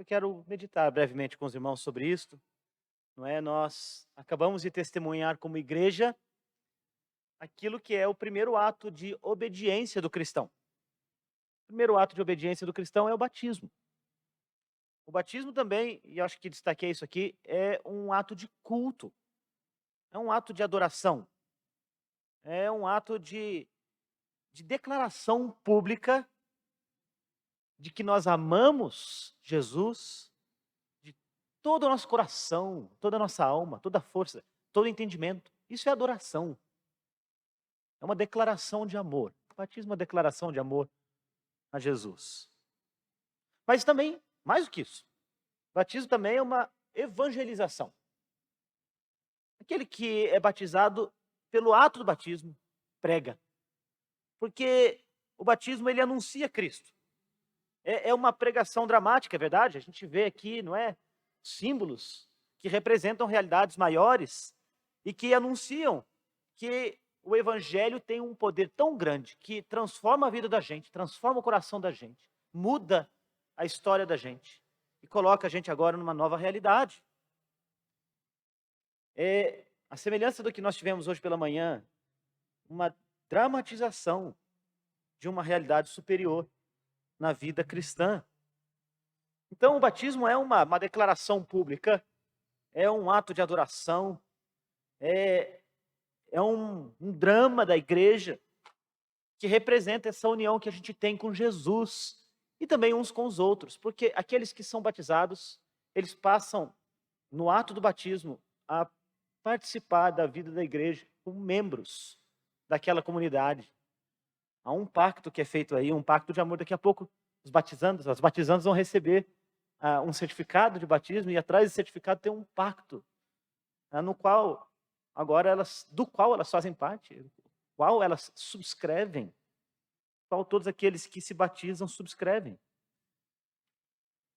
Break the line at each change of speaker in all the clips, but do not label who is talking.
eu quero meditar brevemente com os irmãos sobre isto, não é? Nós acabamos de testemunhar como igreja aquilo que é o primeiro ato de obediência do cristão. O primeiro ato de obediência do cristão é o batismo. O batismo também, e eu acho que destaquei isso aqui, é um ato de culto, é um ato de adoração, é um ato de declaração pública de que nós amamos Jesus de todo o nosso coração, toda a nossa alma, toda a força, todo o entendimento. Isso é adoração. É uma declaração de amor. O batismo é uma declaração de amor a Jesus. Mas também, mais do que isso, o batismo também é uma evangelização. Aquele que é batizado pelo ato do batismo, prega. Porque o batismo, ele anuncia Cristo. É uma pregação dramática, é verdade? A gente vê aqui, não é? Símbolos que representam realidades maiores e que anunciam que o evangelho tem um poder tão grande que transforma a vida da gente, transforma o coração da gente, muda a história da gente e coloca a gente agora numa nova realidade. É a semelhança do que nós tivemos hoje pela manhã, uma dramatização de uma realidade superior na vida cristã. Então, o batismo é uma declaração pública, é um ato de adoração, é, é um drama da igreja que representa essa união que a gente tem com Jesus e também uns com os outros, porque aqueles que são batizados, eles passam, no ato do batismo, a participar da vida da igreja como membros daquela comunidade. Há um pacto que é feito aí, um pacto de amor. Daqui a pouco, as batizandas vão receber um certificado de batismo, e atrás desse certificado tem um pacto, no qual do qual elas fazem parte, qual elas subscrevem, qual todos aqueles que se batizam subscrevem.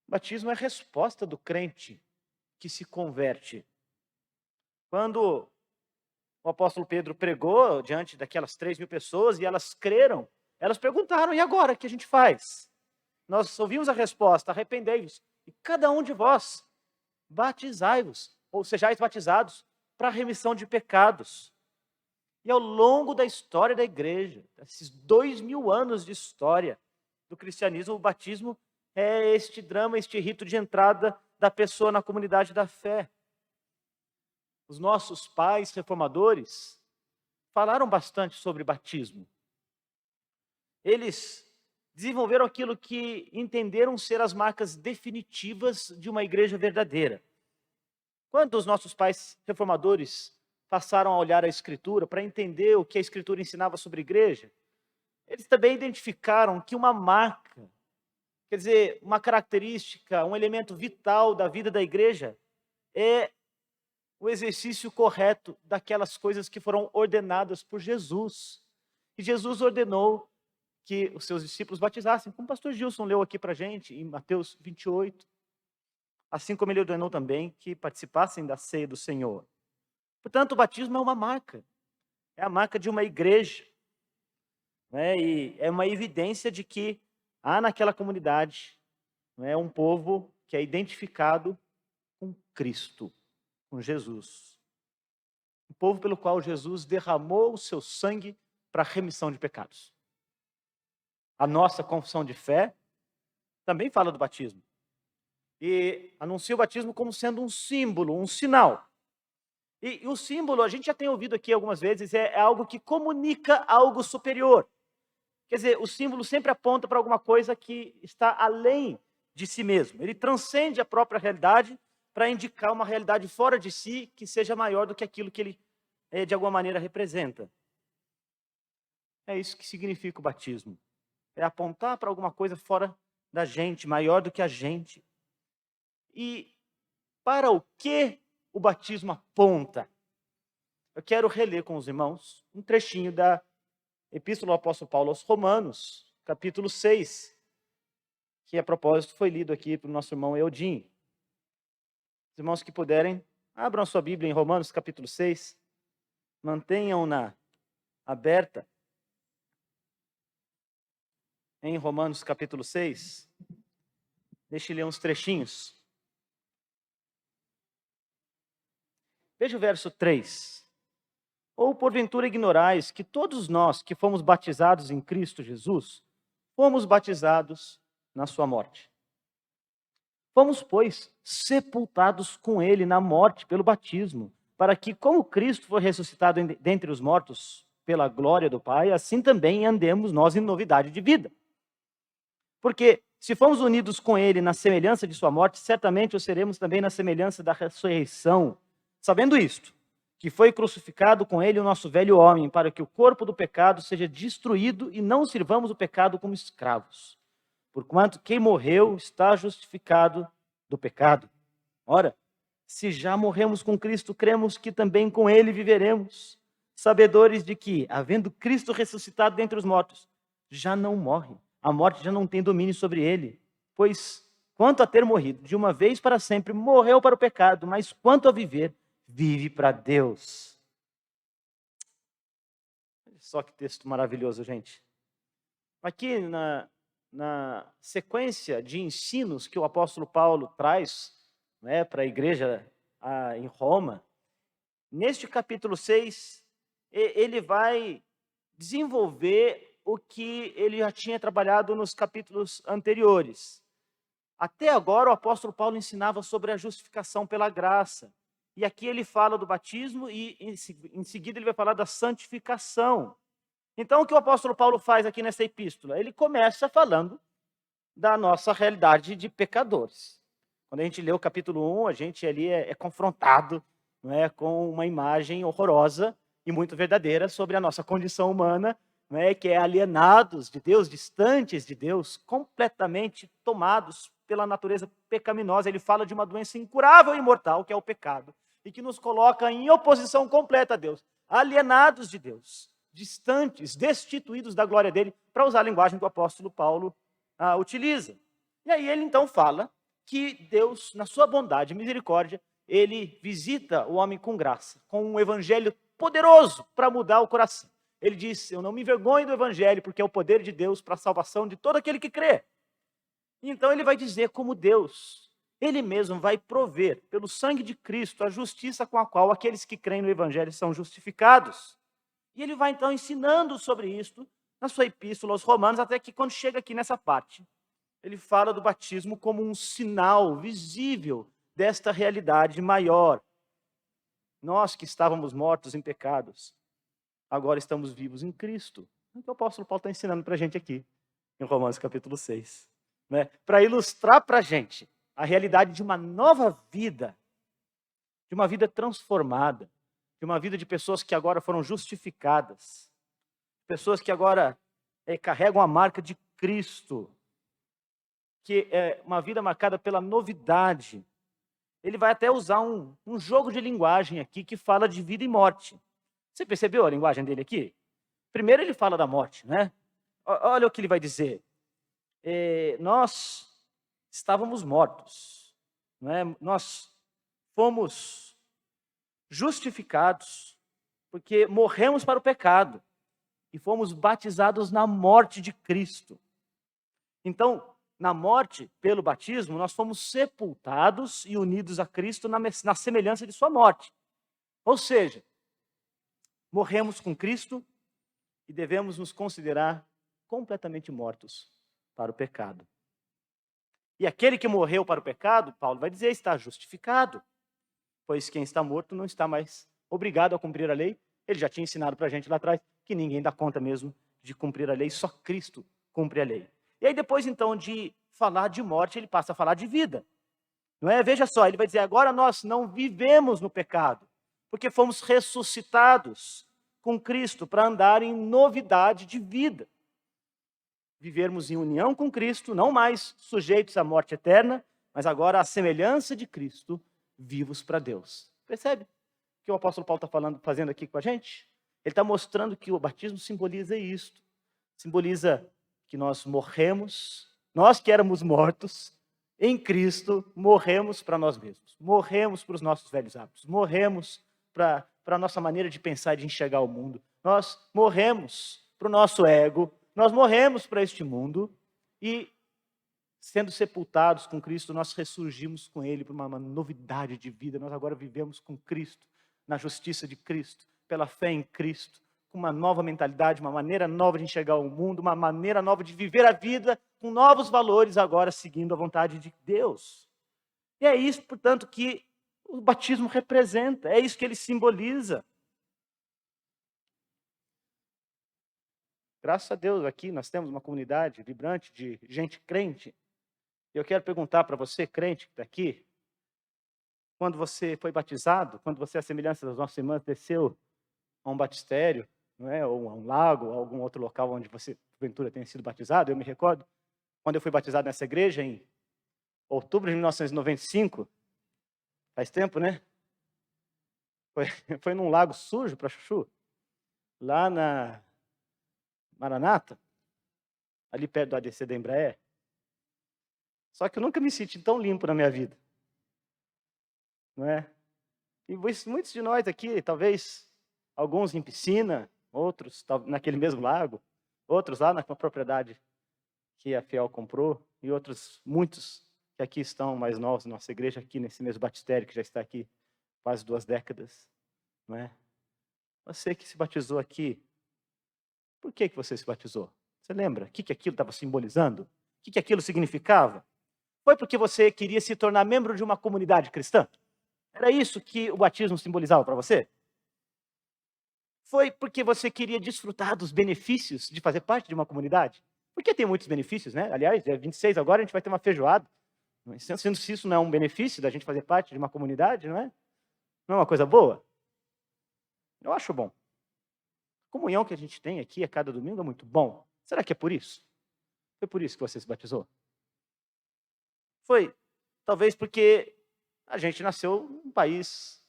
O batismo é a resposta do crente que se converte. Quando o apóstolo Pedro pregou diante daquelas 3.000 pessoas e elas creram, elas perguntaram: e agora, o que a gente faz? Nós ouvimos a resposta: arrependei-vos, e cada um de vós batizai-vos, ou sejais batizados, para a remissão de pecados. E ao longo da história da igreja, esses 2.000 anos de história do cristianismo, o batismo é este drama, este rito de entrada da pessoa na comunidade da fé. Os nossos pais reformadores falaram bastante sobre batismo. Eles desenvolveram aquilo que entenderam ser as marcas definitivas de uma igreja verdadeira. Quando os nossos pais reformadores passaram a olhar a Escritura para entender o que a Escritura ensinava sobre a igreja, eles também identificaram que uma marca, quer dizer, uma característica, um elemento vital da vida da igreja é o exercício correto daquelas coisas que foram ordenadas por Jesus. E Jesus ordenou que os seus discípulos batizassem, como o pastor Gilson leu aqui para a gente, em Mateus 28. Assim como ele ordenou também que participassem da ceia do Senhor. Portanto, o batismo é uma marca. É a marca de uma igreja. Né? E é uma evidência de que há naquela comunidade, um povo que é identificado com Cristo, com Jesus. Um povo pelo qual Jesus derramou o seu sangue para a remissão de pecados. A nossa confissão de fé também fala do batismo. E anuncia o batismo como sendo um símbolo, um sinal. E o símbolo, a gente já tem ouvido aqui algumas vezes, é algo que comunica algo superior. Quer dizer, o símbolo sempre aponta para alguma coisa que está além de si mesmo. Ele transcende a própria realidade para indicar uma realidade fora de si que seja maior do que aquilo que ele, de alguma maneira, representa. É isso que significa o batismo. É apontar para alguma coisa fora da gente, maior do que a gente. E para o que o batismo aponta? Eu quero reler com os irmãos um trechinho da Epístola do Apóstolo Paulo aos Romanos, capítulo 6, que a propósito foi lido aqui para o nosso irmão Eudinho. Os irmãos que puderem, abram a sua Bíblia em Romanos, capítulo 6, mantenham-na aberta em Romanos, capítulo 6. Deixa eu ler uns trechinhos. Veja o verso 3. Ou porventura ignorais que todos nós que fomos batizados em Cristo Jesus, fomos batizados na sua morte. Fomos, pois, sepultados com ele na morte pelo batismo, para que, como Cristo foi ressuscitado dentre os mortos pela glória do Pai, assim também andemos nós em novidade de vida. Porque se fomos unidos com ele na semelhança de sua morte, certamente o seremos também na semelhança da ressurreição. Sabendo isto, que foi crucificado com ele o nosso velho homem, para que o corpo do pecado seja destruído e não sirvamos o pecado como escravos. Porquanto quem morreu está justificado do pecado. Ora, se já morremos com Cristo, cremos que também com ele viveremos, sabedores de que, havendo Cristo ressuscitado dentre os mortos, já não morre. A morte já não tem domínio sobre ele. Pois, quanto a ter morrido de uma vez para sempre, morreu para o pecado, mas quanto a viver, vive para Deus. Olha só que texto maravilhoso, gente. Aqui na sequência de ensinos que o apóstolo Paulo traz, né, para a igreja em Roma, neste capítulo 6, ele vai desenvolver o que ele já tinha trabalhado nos capítulos anteriores. Até agora, o apóstolo Paulo ensinava sobre a justificação pela graça. E aqui ele fala do batismo e, em seguida, ele vai falar da santificação. Então, o que o apóstolo Paulo faz aqui nessa epístola? Ele começa falando da nossa realidade de pecadores. Quando a gente lê o capítulo 1, a gente ali é confrontado, não é, com uma imagem horrorosa e muito verdadeira sobre a nossa condição humana, não é, que é alienados de Deus, distantes de Deus, completamente tomados pela natureza pecaminosa. Ele fala de uma doença incurável e mortal, que é o pecado, e que nos coloca em oposição completa a Deus, alienados de Deus, distantes, destituídos da glória dele, para usar a linguagem que o apóstolo Paulo utiliza. E aí ele então fala que Deus, na sua bondade e misericórdia, ele visita o homem com graça, com um evangelho poderoso para mudar o coração. Ele diz: eu não me envergonho do evangelho, porque é o poder de Deus para a salvação de todo aquele que crê. Então ele vai dizer como Deus, ele mesmo vai prover, pelo sangue de Cristo, a justiça com a qual aqueles que creem no evangelho são justificados. E ele vai então ensinando sobre isto na sua epístola aos Romanos, até que quando chega aqui nessa parte, ele fala do batismo como um sinal visível desta realidade maior. Nós que estávamos mortos em pecados, agora estamos vivos em Cristo. É o que o apóstolo Paulo está ensinando para a gente aqui, em Romanos capítulo 6. Né? Para ilustrar para a gente a realidade de uma nova vida, de uma vida transformada, de uma vida de pessoas que agora foram justificadas, pessoas que agora carregam a marca de Cristo, que é uma vida marcada pela novidade. Ele vai até usar um jogo de linguagem aqui que fala de vida e morte. Você percebeu a linguagem dele aqui? Primeiro ele fala da morte, né? Olha o que ele vai dizer. Nós estávamos mortos, né? Nós fomos justificados porque morremos para o pecado e fomos batizados na morte de Cristo. Então, na morte, pelo batismo, nós fomos sepultados e unidos a Cristo na semelhança de sua morte. Ou seja, morremos com Cristo e devemos nos considerar completamente mortos para o pecado. E aquele que morreu para o pecado, Paulo vai dizer, está justificado, pois quem está morto não está mais obrigado a cumprir a lei. Ele já tinha ensinado para a gente lá atrás que ninguém dá conta mesmo de cumprir a lei, só Cristo cumpre a lei. E aí depois, então, de falar de morte, ele passa a falar de vida. Não é? Veja só, ele vai dizer, agora nós não vivemos no pecado, porque fomos ressuscitados com Cristo para andar em novidade de vida. Vivermos em união com Cristo, não mais sujeitos à morte eterna, mas agora à semelhança de Cristo, vivos para Deus. Percebe o que o apóstolo Paulo está fazendo aqui com a gente? Ele está mostrando que o batismo simboliza isto. Simboliza que nós morremos, nós que éramos mortos, em Cristo, morremos para nós mesmos. Morremos para os nossos velhos hábitos. Morremos para a nossa maneira de pensar e de enxergar o mundo. Nós morremos para o nosso ego. Nós morremos para este mundo e sendo sepultados com Cristo, nós ressurgimos com Ele para uma novidade de vida. Nós agora vivemos com Cristo, na justiça de Cristo, pela fé em Cristo, com uma nova mentalidade, uma maneira nova de enxergar o mundo, uma maneira nova de viver a vida, com novos valores agora seguindo a vontade de Deus. E é isso, portanto, que o batismo representa, é isso que ele simboliza. Graças a Deus aqui nós temos uma comunidade vibrante de gente crente. Eu quero perguntar para você, crente que está aqui, quando você foi batizado, quando você, à semelhança das nossas irmãs, desceu a um batistério, não é? Ou a um lago, ou algum outro local onde você, porventura, tenha sido batizado, eu me recordo, quando eu fui batizado nessa igreja, em outubro de 1995, faz tempo, né? Foi num lago sujo para chuchu, lá na Maranata, ali perto do ADC da Embraer. Só que eu nunca me senti tão limpo na minha vida. Não é? E muitos de nós aqui, talvez alguns em piscina, outros naquele mesmo lago, outros lá na propriedade que a Fiel comprou, e outros, muitos que aqui estão mais novos na nossa igreja, aqui nesse mesmo batistério que já está aqui quase 2 décadas. Não é? Você que se batizou aqui, por que você se batizou? Você lembra? O que aquilo estava simbolizando? O que aquilo significava? Foi porque você queria se tornar membro de uma comunidade cristã? Era isso que o batismo simbolizava para você? Foi porque você queria desfrutar dos benefícios de fazer parte de uma comunidade? Porque tem muitos benefícios, né? Aliás, dia 26 agora a gente vai ter uma feijoada. Sendo se isso não é um benefício da gente fazer parte de uma comunidade, não é? Não é uma coisa boa? Eu acho bom. A comunhão que a gente tem aqui a cada domingo é muito bom. Será que é por isso? Foi por isso que você se batizou? Foi, talvez porque a gente nasceu num país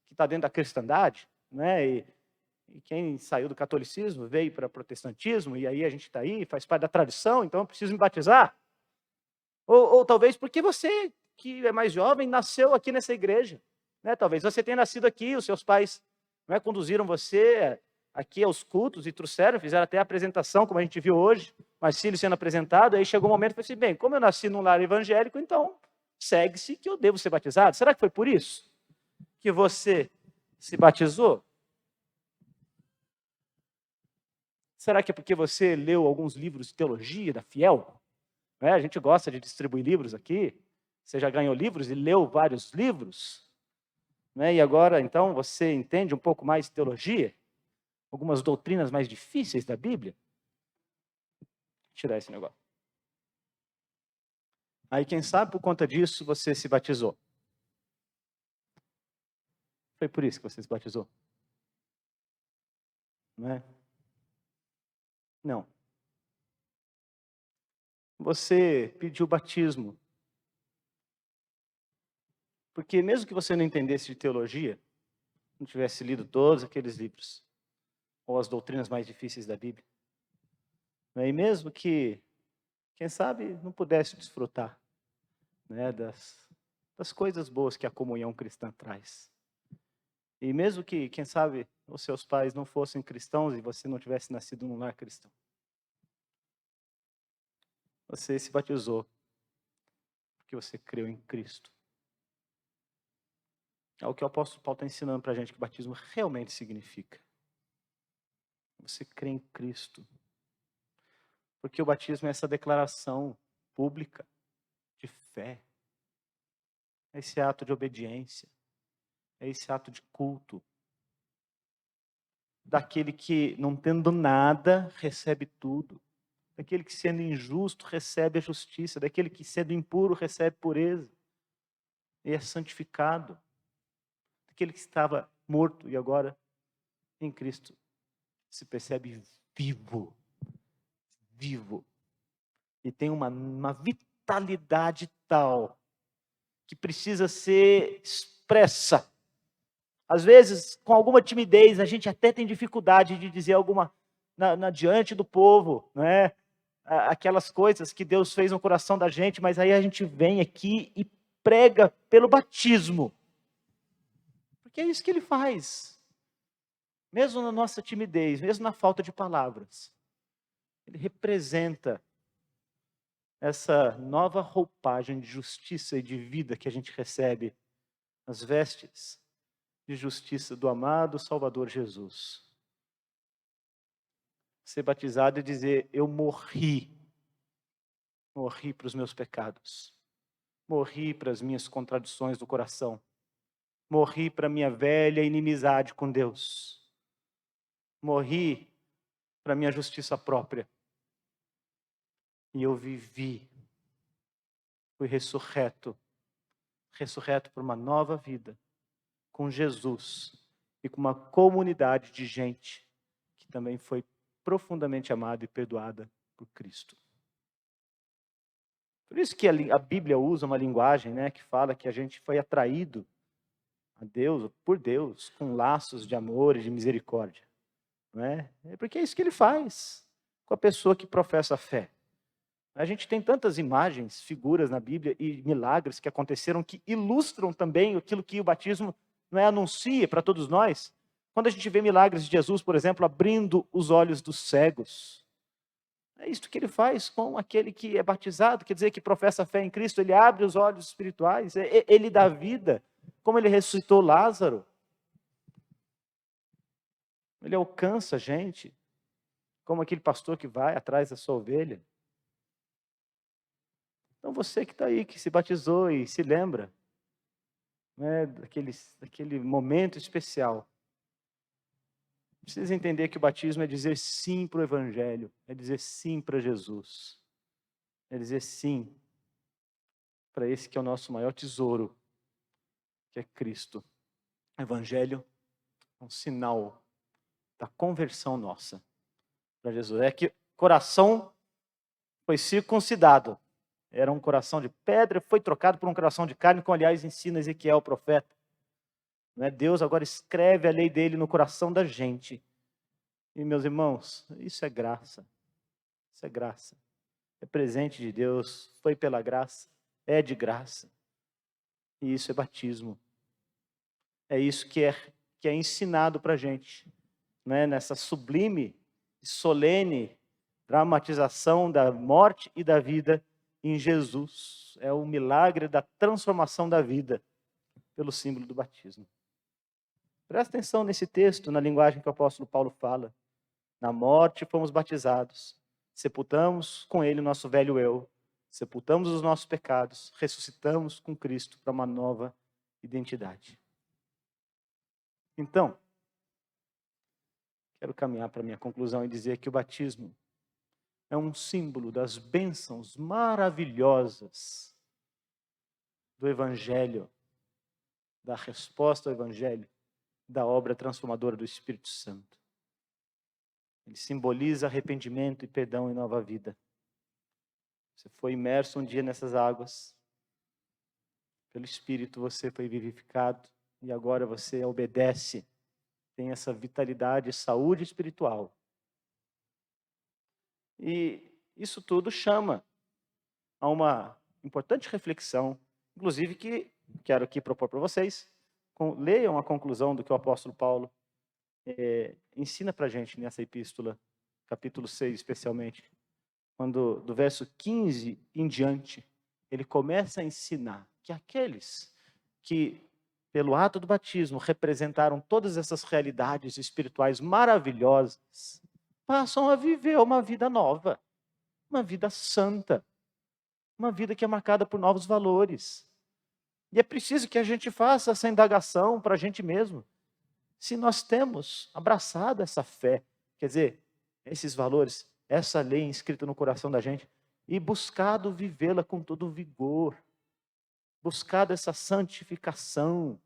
que está dentro da cristandade, né? E quem saiu do catolicismo veio para o protestantismo, e aí a gente está aí, faz parte da tradição, então eu preciso me batizar. Ou talvez porque você, que é mais jovem, nasceu aqui nessa igreja. Né? Talvez você tenha nascido aqui, os seus pais, não é, conduziram você aqui aos cultos e trouxeram, fizeram até a apresentação, como a gente viu hoje, mas filho sendo apresentado, aí chegou um momento e falei assim, bem, como eu nasci num lar evangélico, então segue-se que eu devo ser batizado. Será que foi por isso que você se batizou? Será que é porque você leu alguns livros de teologia da Fiel? A gente gosta de distribuir livros aqui. Você já ganhou livros e leu vários livros? E agora, então, você entende um pouco mais de teologia? Algumas doutrinas mais difíceis da Bíblia? Vou tirar esse negócio. Aí, quem sabe, por conta disso, você se batizou. Foi por isso que você se batizou? Não é? Não. Você pediu batismo. Porque mesmo que você não entendesse de teologia, não tivesse lido todos aqueles livros, ou as doutrinas mais difíceis da Bíblia, e mesmo que, quem sabe, não pudesse desfrutar, né, das coisas boas que a comunhão cristã traz. E mesmo que, quem sabe, os seus pais não fossem cristãos e você não tivesse nascido num lar cristão, você se batizou porque você creu em Cristo. É o que o apóstolo Paulo está ensinando para a gente que o batismo realmente significa. Você crê em Cristo. Porque o batismo é essa declaração pública de fé. É esse ato de obediência. É esse ato de culto. Daquele que, não tendo nada, recebe tudo. Daquele que, sendo injusto, recebe a justiça. Daquele que, sendo impuro, recebe pureza. E é santificado. Daquele que estava morto e agora, em Cristo, se percebe vivo. Vivo. E tem uma vitalidade tal que precisa ser expressa. Às vezes, com alguma timidez, a gente até tem dificuldade de dizer alguma diante do povo, não é? Aquelas coisas que Deus fez no coração da gente, mas aí a gente vem aqui e prega pelo batismo. Porque é isso que ele faz. Mesmo na nossa timidez, mesmo na falta de palavras. Ele representa essa nova roupagem de justiça e de vida que a gente recebe, as vestes de justiça do amado Salvador Jesus. Ser batizado e dizer: eu morri para os meus pecados, morri para as minhas contradições do coração, morri para a minha velha inimizade com Deus, morri para a minha justiça própria, e eu vivi, fui ressurreto por uma nova vida, com Jesus e com uma comunidade de gente que também foi profundamente amada e perdoada por Cristo. Por isso que a Bíblia usa uma linguagem, né, que fala que a gente foi atraído a Deus, por Deus, com laços de amor e de misericórdia. Não é? Porque é isso que ele faz com a pessoa que professa a fé. A gente tem tantas imagens, figuras na Bíblia e milagres que aconteceram que ilustram também aquilo que o batismo não é, anuncia para todos nós. Quando a gente vê milagres de Jesus, por exemplo, abrindo os olhos dos cegos, é isso que ele faz com aquele que é batizado, quer dizer, que professa a fé em Cristo, ele abre os olhos espirituais, ele dá vida, como ele ressuscitou Lázaro. Ele alcança a gente, como aquele pastor que vai atrás da sua ovelha. Então você que está aí, que se batizou e se lembra, né, daquele momento especial, precisa entender que o batismo é dizer sim para o Evangelho, é dizer sim para Jesus, é dizer sim para esse que é o nosso maior tesouro, que é Cristo. O Evangelho é um sinal da conversão nossa para Jesus. É que o coração foi circuncidado. Era um coração de pedra, foi trocado por um coração de carne, como aliás ensina Ezequiel, o profeta. Não é? Deus agora escreve a lei dele no coração da gente. E meus irmãos, isso é graça. Isso é graça. É presente de Deus, foi pela graça, é de graça. E isso é batismo. É isso que é ensinado para a gente, né? Nessa sublime e solene dramatização da morte e da vida em Jesus. É o milagre da transformação da vida pelo símbolo do batismo. Presta atenção nesse texto, na linguagem que o apóstolo Paulo fala. Na morte fomos batizados, sepultamos com ele o nosso velho eu, sepultamos os nossos pecados, ressuscitamos com Cristo para uma nova identidade. Então, quero caminhar para a minha conclusão e dizer que o batismo é um símbolo das bênçãos maravilhosas do Evangelho, da resposta ao Evangelho, da obra transformadora do Espírito Santo. Ele simboliza arrependimento e perdão e nova vida. Você foi imerso um dia nessas águas, pelo Espírito você foi vivificado e agora você obedece, tem essa vitalidade e saúde espiritual. E isso tudo chama a uma importante reflexão, inclusive que quero aqui propor para vocês. Leiam a conclusão do que o apóstolo Paulo ensina para a gente nessa epístola, capítulo 6 especialmente, quando do verso 15 em diante, ele começa a ensinar que aqueles que, pelo ato do batismo, representaram todas essas realidades espirituais maravilhosas, passam a viver uma vida nova, uma vida santa, uma vida que é marcada por novos valores. E é preciso que a gente faça essa indagação para a gente mesmo. Se nós temos abraçado essa fé, quer dizer, esses valores, essa lei inscrita no coração da gente, e buscado vivê-la com todo vigor, buscado essa santificação,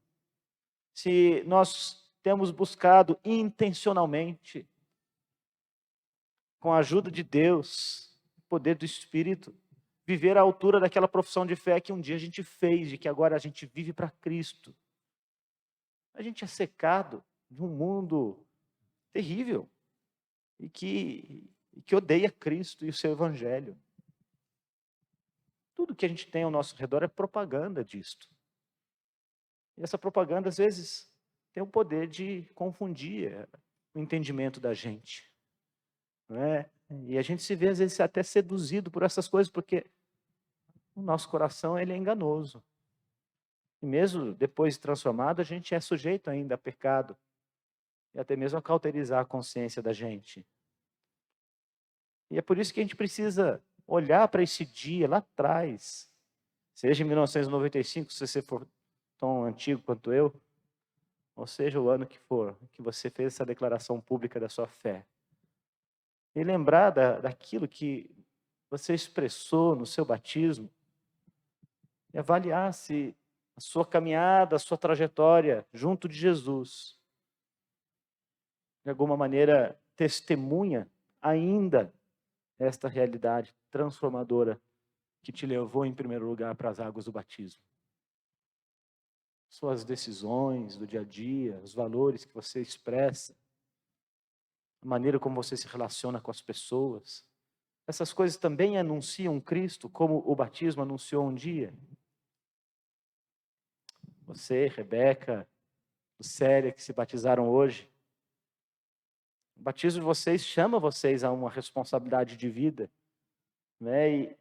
se nós temos buscado intencionalmente, com a ajuda de Deus, o poder do Espírito, viver à altura daquela profissão de fé que um dia a gente fez e que agora a gente vive para Cristo. A gente é secado de um mundo terrível e que odeia Cristo e o seu Evangelho. Tudo que a gente tem ao nosso redor é propaganda disto. E essa propaganda, às vezes, tem o poder de confundir o entendimento da gente. Não é? E a gente se vê, às vezes, até seduzido por essas coisas, porque o nosso coração ele é enganoso. E mesmo depois de transformado, a gente é sujeito ainda a pecado. E até mesmo a cauterizar a consciência da gente. E é por isso que a gente precisa olhar para esse dia lá atrás. Seja em 1995, se você for tão antigo quanto eu, ou seja, o ano que for, que você fez essa declaração pública da sua fé. E lembrar daquilo que você expressou no seu batismo. E avaliar se a sua caminhada, a sua trajetória junto de Jesus, de alguma maneira, testemunha ainda esta realidade transformadora que te levou em primeiro lugar para as águas do batismo. Suas decisões do dia a dia, os valores que você expressa, a maneira como você se relaciona com as pessoas. Essas coisas também anunciam Cristo, como o batismo anunciou um dia. Você, Rebeca, Célia, que se batizaram hoje. O batismo de vocês chama vocês a uma responsabilidade de vida, né? E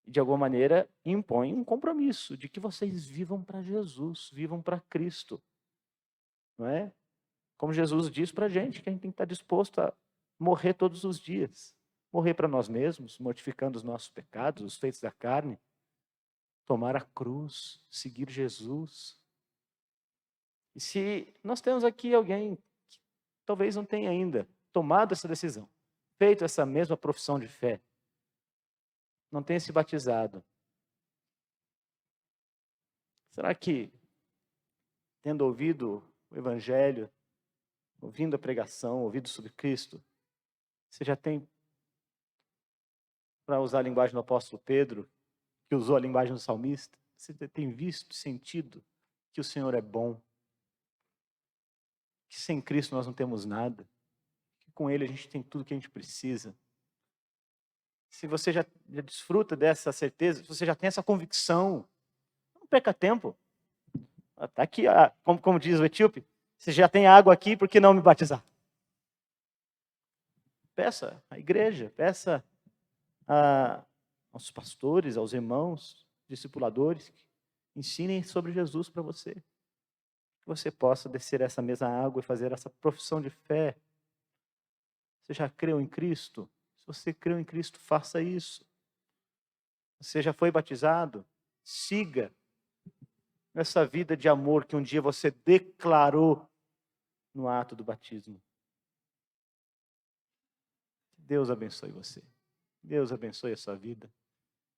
de alguma maneira impõe um compromisso de que vocês vivam para Jesus, vivam para Cristo, não é? Como Jesus diz para a gente, que a gente tem que estar disposto a morrer todos os dias. Morrer para nós mesmos, mortificando os nossos pecados, os feitos da carne. Tomar a cruz, seguir Jesus. E se nós temos aqui alguém que talvez não tenha ainda tomado essa decisão, feito essa mesma profissão de fé, não tenha se batizado, será que, tendo ouvido o Evangelho, ouvindo a pregação, ouvido sobre Cristo, você já tem, para usar a linguagem do apóstolo Pedro, que usou a linguagem do salmista, você tem visto, sentido que o Senhor é bom, que sem Cristo nós não temos nada, que com Ele a gente tem tudo que a gente precisa. Se você já desfruta dessa certeza, se você já tem essa convicção, não perca tempo. Está aqui, como diz o etíope, se já tem água aqui, por que não me batizar? Peça à igreja, peça aos pastores, aos irmãos, discipuladores, que ensinem sobre Jesus para você. Que você possa descer essa mesma água e fazer essa profissão de fé. Você já creu em Cristo? Se você creu em Cristo, faça isso. Você já foi batizado? Siga essa vida de amor que um dia você declarou no ato do batismo. Deus abençoe você. Deus abençoe a sua vida.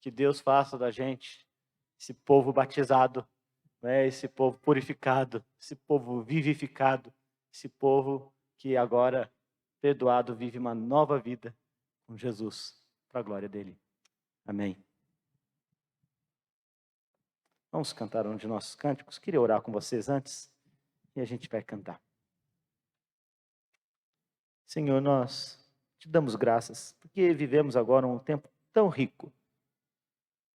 Que Deus faça da gente esse povo batizado, né? Esse povo purificado, esse povo vivificado, esse povo que agora, perdoado, vive uma nova vida com Jesus, para a glória dele. Amém. Vamos cantar um de nossos cânticos. Queria orar com vocês antes e a gente vai cantar. Senhor, nós te damos graças, porque vivemos agora um tempo tão rico,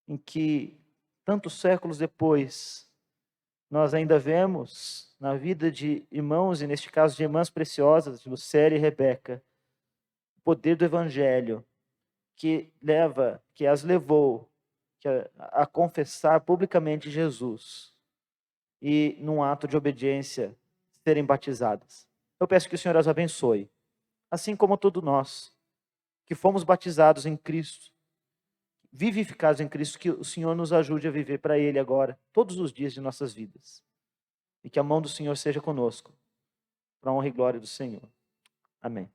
em que, tantos séculos depois, nós ainda vemos na vida de irmãos, e neste caso de irmãs preciosas, Lucélia e Rebeca, o poder do Evangelho, que as levou a confessar publicamente Jesus, e num ato de obediência, serem batizadas. Eu peço que o Senhor as abençoe, assim como todos nós, que fomos batizados em Cristo, vivificados em Cristo, que o Senhor nos ajude a viver para Ele agora, todos os dias de nossas vidas. E que a mão do Senhor seja conosco, para a honra e glória do Senhor. Amém.